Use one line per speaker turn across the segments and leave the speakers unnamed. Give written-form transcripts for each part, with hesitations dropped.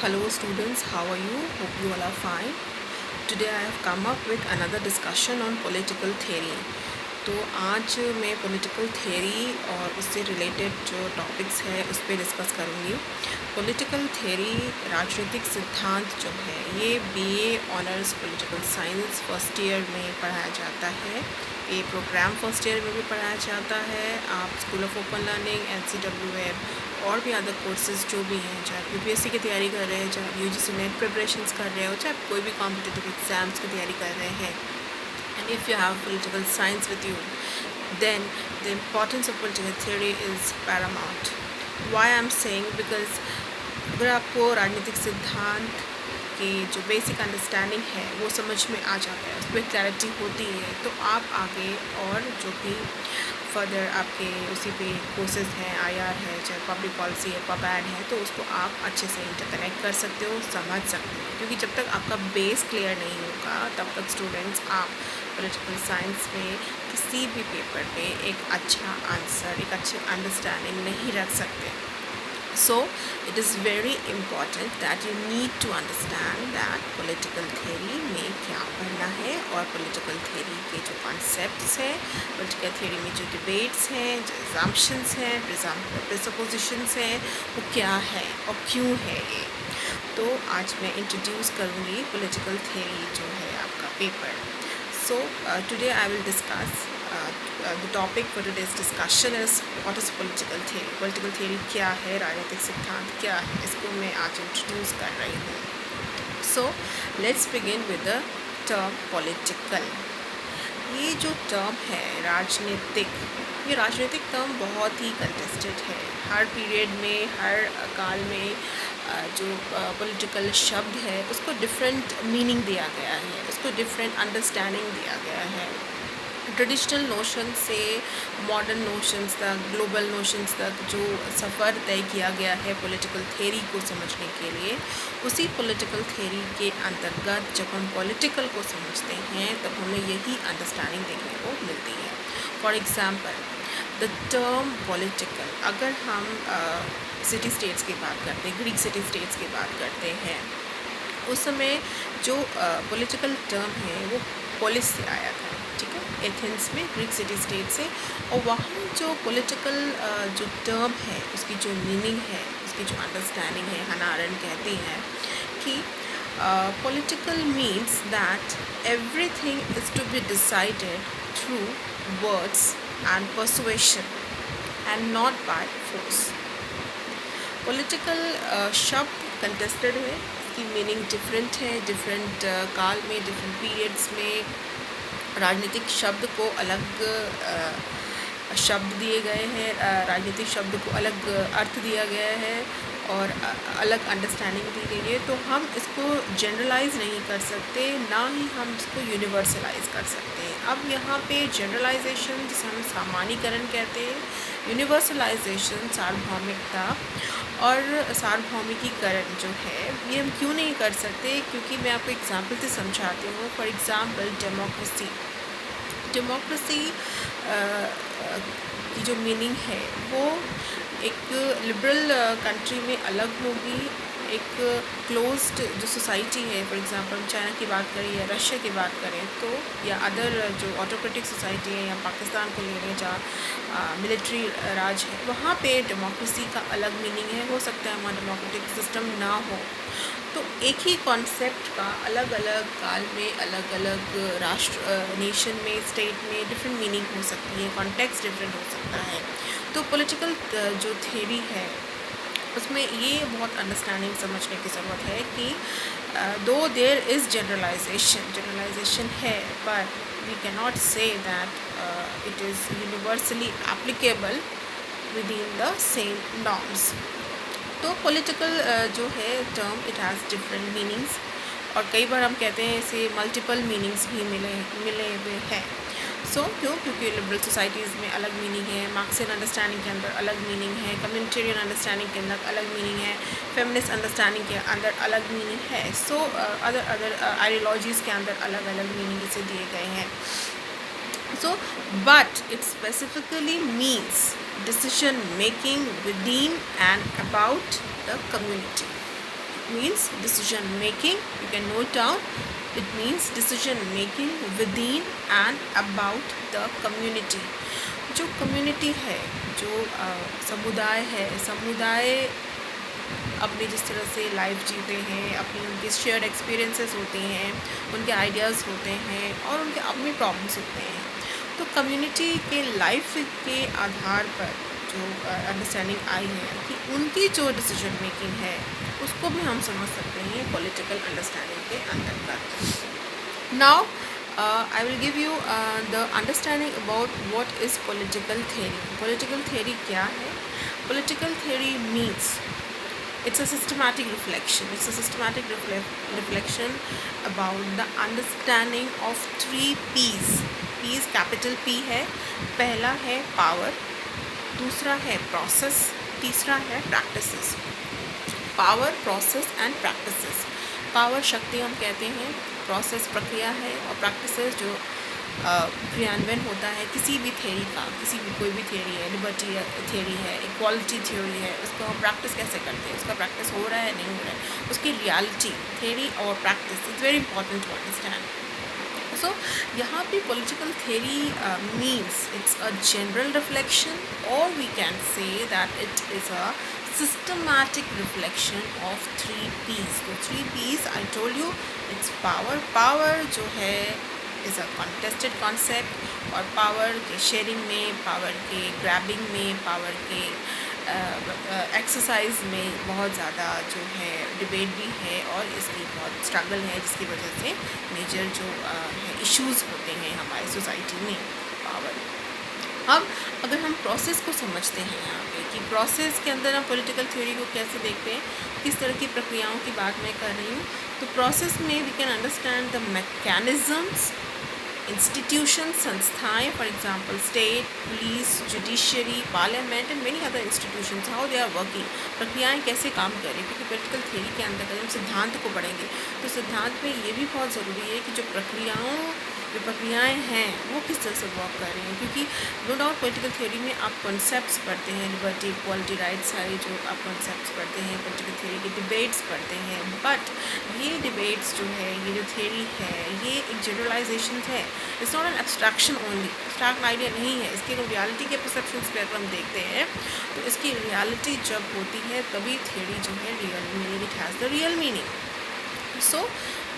Hello students, how are you? Hope you all are fine. Today I have come up with another discussion on political theory. तो आज मैं political theory और उससे related जो topics है उस पर डिस्कस करूँगी। पॉलिटिकल थ्योरी राजनीतिक सिद्धांत जो है ये BA honours political science first year में पढ़ाया जाता है। ये प्रोग्राम फर्स्ट ईयर में भी पढ़ाया जाता है। आप school of open learning NCWM और भी अदर कोर्सेज जो भी हैं, चाहे आप UPSC की तैयारी कर रहे हैं, चाहे आप UGC नेट प्रिपरेशंस कर रहे हो, चाहे आप कोई भी कॉम्पिटिटिव एग्ज़ाम्स की तैयारी कर रहे हैं, and if you have political science with you, then the importance of political theory is paramount. Why I'm saying, because अगर आपको राजनीतिक सिद्धांत की जो बेसिक अंडरस्टैंडिंग है वो समझ में आ जाता है, उस पर क्लैरिटी होती है, तो आप आगे और जो भी फर्दर आपके उसी पे कोर्सेज हैं, IR है, चाहे पब्लिक पॉलिसी है, पबैड है, तो उसको आप अच्छे से इंटरकनेक्ट कर सकते हो, समझ सकते हो। क्योंकि जब तक आपका बेस क्लियर नहीं होगा तब तक स्टूडेंट्स आप पॉलिटिकल साइंस में किसी भी पेपर पे एक अच्छा आंसर, एक अच्छी अंडरस्टैंडिंग नहीं रख सकते। So it is very important that you need to understand that political theory में क्या पढ़ना है और political theory के जो concepts हैं, political theory में जो debates हैं, जो assumptions हैं, presuppositions हैं, वो क्या है और क्यों है ये। तो आज मैं introduce करूँगी political theory जो है आपका paper. So today I will discuss the topic for today's discussion is what is political theory. Political theory क्या है, राजनीतिक सिद्धांत क्या है, इसको मैं आज इंट्रोड्यूस कर रही हूँ। So let's begin with the term political. ये जो टर्म है राजनीतिक, ये राजनीतिक टर्म बहुत ही कंटेस्टेड है। हर पीरियड में, हर काल में जो पॉलिटिकल शब्द है उसको डिफरेंट मीनिंग दिया गया है, उसको डिफरेंट अंडरस्टैंडिंग दिया गया है। ट्रेडिशनल नोशन से मॉडर्न नोशंस तक, ग्लोबल नोशंस तक जो सफ़र तय किया गया है पॉलिटिकल थ्योरी को समझने के लिए, उसी पॉलिटिकल थ्योरी के अंतर्गत जब हम पॉलिटिकल को समझते हैं तब हमें यही अंडरस्टैंडिंग देखने को मिलती है। For example the term political, अगर हम सिटी स्टेट्स की बात करते हैं, ग्रीक सिटी स्टेट्स की बात करते हैं, उस समय जो पॉलिटिकल टर्म है वो पोलिस से आया था, ठीक है, एथेंस में, ग्रीक सिटी स्टेट से। और वहाँ जो पॉलिटिकल जो टर्म है उसकी जो मीनिंग है, उसकी जो अंडरस्टैंडिंग है, हन्ना अरेंट कहती हैं कि political means that everything is to be decided through words and persuasion and not by force. Political शब्द कंटेस्टेड है, इसकी मीनिंग डिफरेंट है, डिफरेंट काल में, डिफरेंट पीरियड्स में राजनीतिक शब्द को अलग शब्द दिए गए हैं, राजनीतिक शब्द को अलग अर्थ दिया गया है और अलग अंडरस्टैंडिंग दी गई है। तो हम इसको जनरलाइज नहीं कर सकते, ना ही हम इसको यूनिवर्सलाइज कर सकते हैं। अब यहाँ पे जनरलाइजेशन जिसे हम सामान्यीकरण कहते हैं, यूनिवर्सलाइजेशन सार्वभौमिकता और सार्वभौमिकीकरण जो है ये हम क्यों नहीं कर सकते, क्योंकि मैं आपको एग्जांपल से समझाती हूँ। फॉर एग्ज़ाम्पल डेमोक्रेसी की जो मीनिंग है वो एक लिबरल कंट्री में अलग होगी, एक क्लोज्ड जो सोसाइटी है, फॉर एग्जांपल हम चाइना की बात करें या रशिया की बात करें तो, या अदर जो ऑटोक्रेटिक सोसाइटी है, या पाकिस्तान को ले लें जहाँ मिलिट्री राज है, वहाँ पे डेमोक्रेसी का अलग मीनिंग है। हो सकता है वहाँ डेमोक्रेटिक सिस्टम ना हो, तो एक ही कॉन्सेप्ट का अलग अलग काल में, अलग अलग राष्ट्र, नेशन में, स्टेट में डिफरेंट मीनिंग हो सकती है, कॉन्टेक्स्ट डिफरेंट हो सकता है। तो पॉलिटिकल जो थ्योरी है उसमें ये बहुत अंडरस्टैंडिंग समझने की ज़रूरत है कि दो देयर इज़ जनरलाइजेशन है, but we can not say that it is universally applicable within the same norms. तो पॉलिटिकल जो है term it has different meanings, और कई बार हम कहते हैं इसे मल्टीपल मीनिंग्स भी मिले हुए हैं। क्यों? क्योंकि लिबरल सोसाइटीज़ में अलग मीनिंग है, मार्क्सियन अंडरस्टैंडिंग के अंदर अलग मीनिंग है, कम्युनिटेरियन अंडरस्टैंडिंग के अंदर अलग मीनिंग है, फेमिनिस्ट अंडरस्टैंडिंग के अंदर अलग मीनिंग है। अदर आइडियोलॉजीज़ के अंदर अलग अलग मीनिंग इसे दिए गए हैं। But it specifically means decision making within and about the community. means decision making. You can note down, it means decision making within and about the community. जो कम्युनिटी है, जो समुदाय है, समुदाय अपने जिस तरह से लाइफ जीते हैं, अपनी उनके शेयर्ड एक्सपीरियंसेस होते हैं, उनके आइडियाज़ होते हैं और उनके अपने प्रॉब्लम्स होते हैं। तो कम्युनिटी के लाइफ के आधार पर जो अंडरस्टैंडिंग आई है कि उनकी जो डिसीजन मेकिंग है उसको भी हम समझ सकते हैं पॉलिटिकल अंडरस्टैंडिंग के अंतर्गत। Now I will give you the understanding about what is political theory. Political theory क्या है? Political theory means it's a systematic reflection. It's a systematic reflection about the understanding of 3 P's. P's capital P है, पहला है power, दूसरा है process, तीसरा है practices. Power, process and practices. Power शक्ति हम कहते हैं, प्रोसेस प्रक्रिया है और प्रैक्टिसेस जो क्रियान्वयन होता है किसी भी थ्योरी का, किसी भी कोई भी थ्योरी है, लिबर्टी थ्योरी है, इक्वालिटी थ्योरी है, उसको हम प्रैक्टिस कैसे करते हैं, उसका प्रैक्टिस हो रहा है नहीं हो रहा है, उसकी रियलिटी, थ्योरी और practice is very important to understand. So यहाँ पे political theory means it's a general reflection और we can say that it is a systematic reflection of 3 P's. तो 3 P's I told you, it's power. Power जो है is a contested concept और power के sharing में, power के grabbing में, power के एक्सरसाइज में बहुत ज़्यादा जो है डिबेट भी है और इसकी बहुत स्ट्रगल है, जिसकी वजह से मेजर जो है इश्यूज़ होते हैं हमारी सोसाइटी में पावर। अब अगर हम प्रोसेस को समझते हैं यहाँ पे कि प्रोसेस के अंदर हम पॉलिटिकल थ्योरी को कैसे देखते हैं, किस तरह की प्रक्रियाओं की बात मैं कर रही हूँ, तो प्रोसेस में we can understand the mechanisms, institution, संस्थाएं, for example state, police, judiciary, parliament and many other institutions, how they are working, प्रक्रियाएं कैसे काम कर रही हैं। क्योंकि पॉलिटिकल थ्योरी के अंदर अगर हम सिद्धांत को पढ़ेंगे तो सिद्धांत में ये भी बहुत ज़रूरी है कि जो प्रक्रियाएं हैं वो किस तरह से वर्क कर रही हैं। क्योंकि नो डाउट पॉलिटिकल थ्योरी में आप कॉन्सेप्ट्स पढ़ते हैं, लिबर्टी, इक्वालिटी, राइट्स, सारे जो आप कॉन्सेप्ट्स पढ़ते हैं, पॉलिटिकल थ्योरी के डिबेट्स पढ़ते हैं, बट ये डिबेट्स जो है, ये जो थ्योरी है, ये एक जनरलाइजेशन है, it's not an abstraction only, abstract idea नहीं है। इसकी अगर रियलिटी के परसेप्शंस पे अगर हम देखते हैं तो इसकी रियलिटी जब होती है तभी थ्योरी जो है real meaning, it has the real meaning. So,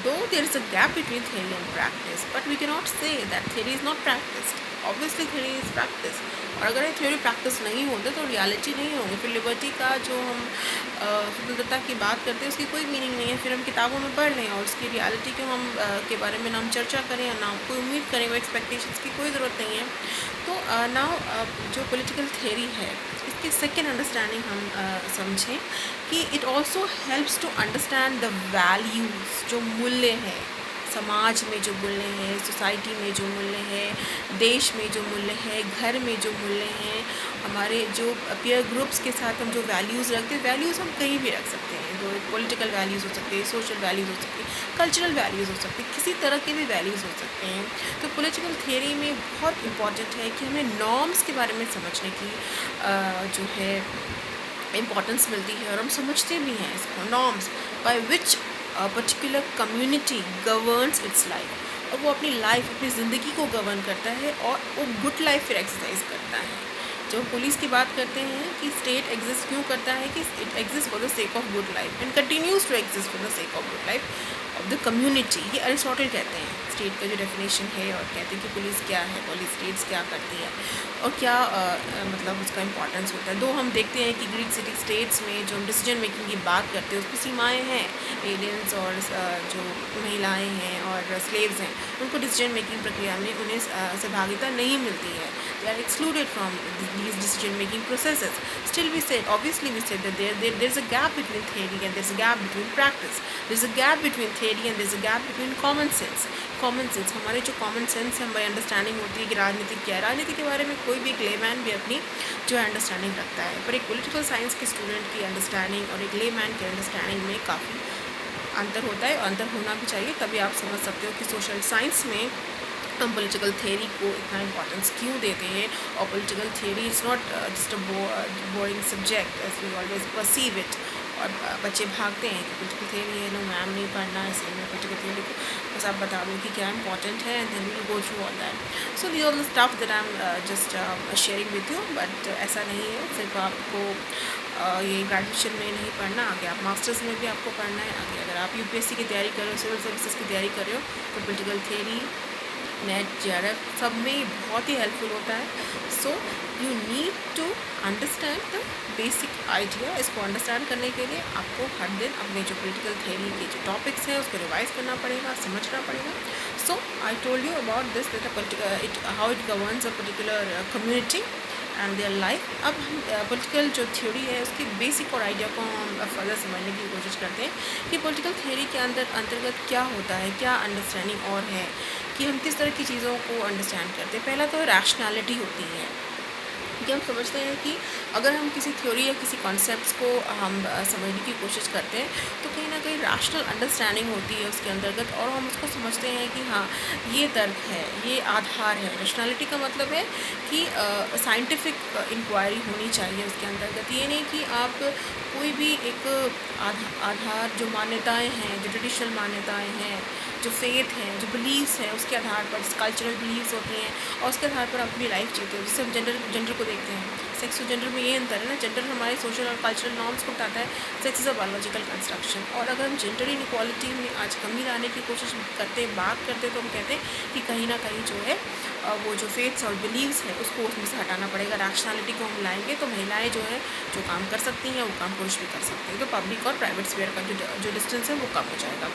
though there is a gap between theory and practice, but we cannot say that theory is not practiced. Obviously, theory is practice. और अगर ये theory practice नहीं होते तो reality नहीं होगी। फिर liberty का जो हम स्वतंत्रता की बात करते हैं उसकी कोई मीनिंग नहीं है। फिर हम किताबों में पढ़ लें और उसकी रियलिटी के हम के बारे में ना हम चर्चा करें या ना कोई उम्मीद करें, वो एक्सपेक्टेशंस की कोई ज़रूरत नहीं है। तो नाउ जो पॉलिटिकल थ्योरी है इसकी सेकेंड अंडरस्टैंडिंग हम समझें कि it also helps to understand the values, जो मूल्य हैं समाज में, जो मूल्य हैं सोसाइटी में, जो मूल्य है देश में, जो मूल्य है घर में, जो मूल्य हैं हमारे जो पीयर ग्रुप्स के साथ हम जो वैल्यूज़ रखते हैं। वैल्यूज़ हम कहीं भी रख सकते हैं, जो पॉलिटिकल वैल्यूज़ हो सकते हैं, सोशल वैल्यूज़ हो सकती है, कल्चरल वैल्यूज़ हो सकती है, किसी तरह के भी वैल्यूज़ हो सकते हैं। तो पॉलिटिकल थियरी में बहुत इम्पॉर्टेंट है कि हमें नॉर्म्स के बारे में समझने की जो है इम्पॉर्टेंस मिलती है और हम समझते भी हैं इसको, norms by which particular community governs it's life, और वो अपनी लाइफ, अपनी ज़िंदगी को गवर्न करता है और वो गुड लाइफ फिर एक्सरसाइज करता है। जब पुलिस की बात करते हैं कि स्टेट एग्जिस्ट क्यों करता है, कि it exist for the sake of good life and continues to exist for the sake of good life of the community. ये अरिस्टोटल कहते हैं स्टेट का जो डेफिनेशन है, और कहते हैं कि पुलिस क्या है, पुलिस स्टेट्स क्या करती है और क्या मतलब उसका इंपॉर्टेंस होता है। दो हम देखते हैं कि ग्रीक सिटी स्टेट्स में जो हम डिसीजन मेकिंग की बात करते हैं उसकी सीमाएँ हैं, एलियंस और जो महिलाएँ हैं और स्लेव्स हैं उनको डिसीजन मेकिंग प्रक्रिया में उन्हें सहभागिता नहीं मिलती है, they are excluded from these decision making processes. Still we said, obviously we said that there's a gap between theory and there's a gap between practice. There's a gap between theory and there's a gap between common sense. Common sense, हमारे जो common sense है हमारी understanding होती है कि राजनीति क्या है, राजनीति के बारे में कोई भी एक लेमैन भी अपनी जो है अंडरस्टैंडिंग रखता है, पर एक पॉलिटिकल साइंस के स्टूडेंट की अंडरस्टैंडिंग और एक लेमैन की अंडरस्टैंडिंग में काफ़ी अंतर होता है, और अंतर होना भी चाहिए, तभी आप समझ सकते हो कि सोशल साइंस में हम पॉलिटिकल थियरी को इतना इम्पोर्टेंस क्यों देते हैं। और political theory is not just a boring subject as we always perceive it, और बच्चे भागते हैं कि पॉलिटिकल थियरी है, नो मैम नहीं पढ़ना है, इसलिए मैं पॉलिटिकल थियरी को बस आप बता दो कि क्या इंपॉर्टेंट है, and then we go through all that. So this all the stuff that I am just sharing with you, but ऐसा नहीं है सिर्फ आपको ये ग्रेजुएशन में नहीं पढ़ना, आगे आप मास्टर्स में भी आपको पढ़ना है। आगे अगर आप यूपीएससी की तैयारी कर रहे हो, सिविल सर्विसेज की तैयारी कर रहे हो, तो पॉलिटिकल थियरी, नेट, जेआरएफ सब में बहुत ही हेल्पफुल होता है। So you need to understand the basic idea. इसको अंडरस्टैंड करने के लिए आपको हर दिन अपने जो पॉलिटिकल थियरी के जो टॉपिक्स हैं उसको रिवाइज करना पड़ेगा, समझना पड़ेगा। So I told you about this that how it governs a particular community and their life. अब हम पॉलिटिकल जो थ्योरी है उसकी बेसिक और आइडिया को हम फर्दर समझने की कोशिश करते हैं कि पॉलिटिकल थ्योरी के अंतर्गत क्या होता है, क्या अंडरस्टैंडिंग और है कि हम किस तरह की चीज़ों को अंडरस्टैंड करते हैं। पहला तो रैशनैलिटी होती है कि हम समझते हैं कि अगर हम किसी थ्योरी या किसी कॉन्सेप्ट्स को हम समझने की कोशिश करते हैं तो कहीं ना कहीं रैशनल अंडरस्टैंडिंग होती है उसके अंतर्गत, और हम उसको समझते हैं कि हाँ ये तर्क है, ये आधार है। रैशनैलिटी का मतलब है कि साइंटिफिक इंक्वायरी होनी चाहिए उसके अंतर्गत। ये नहीं कि आप कोई भी एक आधार जो मान्यताएं हैं, जो ट्रेडिशनल मान्यताएं हैं, जो फेथ हैं, जो बिलीव्स हैं, उसके आधार पर कल्चरल बिलीव्स होती हैं और उसके आधार पर अपनी लाइफ जीते हो। जैसे हम जेंडर को देखते हैं, सेक्स और जेंडर में ये अंतर है ना, जेंडर हमारे सोशल और कल्चरल नॉर्म्स को बताता है, sex is a biological construction. और अगर हम जेंडर इनइक्वालिटी में आज कमी लाने की कोशिश करते हैं, बात करते हैं, तो हम कहते हैं कि कहीं ना कहीं जो है वो जो फेथ्स और बिलीव्स है उसको उसमें से हटाना पड़ेगा। रैशनैलिटी को हम लाएंगे तो महिलाएं जो है जो काम कर सकती हैं वो काम पुरुष भी कर सकते हैं, तो पब्लिक और प्राइवेट स्फीयर का जो डिस्टेंस है वो कम हो जाएगा।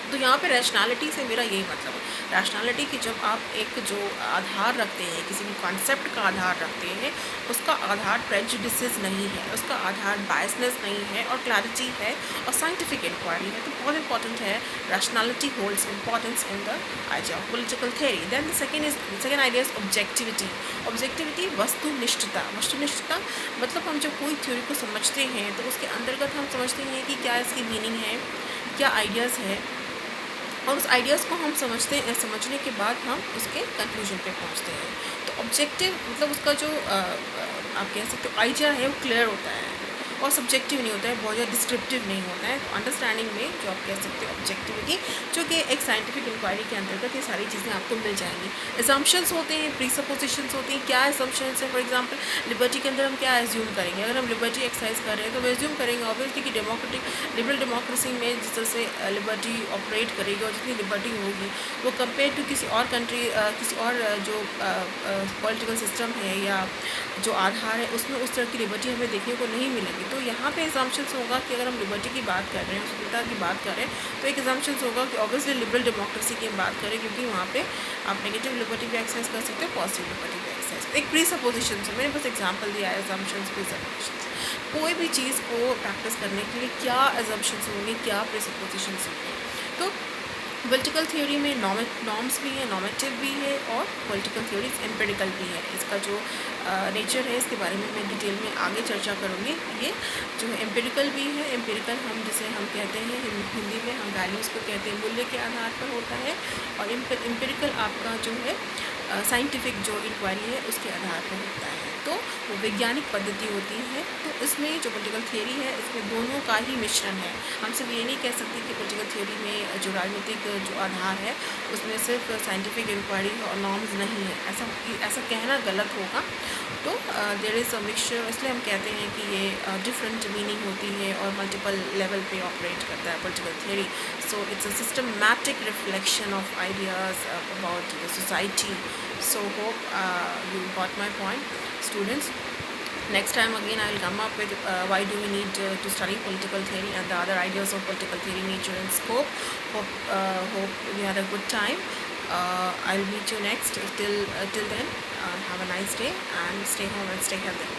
तो यहाँ पे रैशनैलिटी से मेरा यही मतलब है। रैशनैलिटी की जब आप एक जो आधार रखते हैं, किसी भी कॉन्सेप्ट का आधार रखते हैं, उसका आधार प्रेजुडिसेस नहीं है, उसका आधार बायसनेस नहीं है और क्लैरिटी है और साइंटिफिक इंक्वायरी है, तो बहुत इंपॉर्टेंट है। Rationality holds importance in the idea of political theory. Then the second idea is objectivity. Objectivity वस्तुनिष्ठता। वस्तुनिष्ठता मतलब हम जब कोई थ्योरी को समझते हैं तो उसके अंतर्गत हम समझते हैं कि क्या इसकी मीनिंग है, क्या आइडियाज़ है, और उस आइडियाज़ को हम समझने के बाद हम उसके कंक्लूजन पे पहुंचते हैं। तो ऑब्जेक्टिव मतलब उसका जो आप कह सकते हो आइडिया है वो क्लियर होता है और सब्जेक्टिव नहीं होता है, बहुत ज़्यादा डिस्क्रिप्टिव नहीं होता है। तो अंडरस्टैंडिंग में जो आप कह सकते हो ऑब्जेक्टिविटी, जो कि एक साइंटिफिक इंक्वायरी के अंतर्गत ये सारी चीज़ें आपको मिल जाएंगी। असम्पशंस होते हैं, प्रीसपोजिशंस होती हैं। क्या असम्पशंस है? फॉर एग्जांपल लिबर्टी के अंदर हम क्या एज्यूम करेंगे? अगर हम लिबर्टी एक्सरसाइज कर रहे हैं तो हम एज्यूम करेंगे ऑब्वियसली कि लिबरल डेमोक्रेसी में जिस तरह से लिबर्टी ऑपरेट करेगी और जितनी लिबर्टी होगी वो कंपेयर टू किसी और कंट्री, किसी और जो पॉलिटिकल सिस्टम है या जो आधार है उसमें उस तरह की लिबर्टी हमें देखने को नहीं मिलेगी। तो यहाँ पे एग्जाम्पशंस होगा कि अगर हम लिबर्टी की बात कर रहे हैं, स्वतंत्रता की बात कर रहे हैं, तो एक एग्जाम्पशंस होगा कि ऑब्वियसली लिबरल डेमोक्रेसी की बात करें, क्योंकि वहाँ पे आप नेगेटिव लिबर्टी भी एक्सरसाइज कर सकते हो, पॉजिटिव लिबर्टी भी एक्सरसाइज। एक प्रीसपोजिशन है, मैंने बस एग्जाम्पल दिया है एग्जाम्पशंस, प्रीसपोजिशंस। कोई भी चीज़ को प्रैक्टिस करने के लिए क्या एग्जाम्पशंस होंगे, क्या प्रीसपोजिशंस होंगे। तो पॉलिटिकल थ्योरी में नॉर्म्स भी है, नॉर्मेटिव भी है और पॉलिटिकल थ्योरी एम्पिरिकल भी है। इसका जो नेचर है इसके बारे में मैं डिटेल में आगे चर्चा करूँगी। ये जो है एम्पिरिकल भी है। एम्पिरिकल हम जिसे हम कहते हैं हिंदी में हम वैल्यूज़ को कहते हैं, मूल्य के आधार पर होता है, और एम्पिरिकल आपका जो है साइंटिफिक जो इंक्वायरी है उसके आधार पर होता है, तो वो वैज्ञानिक पद्धति होती है। तो इसमें जो पॉलिटिकल थियरी है इसमें दोनों का ही मिश्रण है। हम सिर्फ ये नहीं कह सकते कि पॉलिटिकल थियरी में जो राजनीतिक जो आधार है उसमें सिर्फ साइंटिफिक इंक्वायरी और नॉर्म्स नहीं है, ऐसा कहना गलत होगा। तो देयर इज़ अ मिक्सचर, इसलिए हम कहते हैं कि ये डिफरेंट मीनिंग होती है और मल्टीपल लेवल पे ऑपरेट करता है political theory. So it's a systematic reflection of ideas about the society. So hope you got my point, students. Next time again I will come up with why do we need to study political theory and the other ideas of political theory, nature and scope. Hope you had a good time. I'll meet you next. Till then, have a nice day and stay home and stay healthy.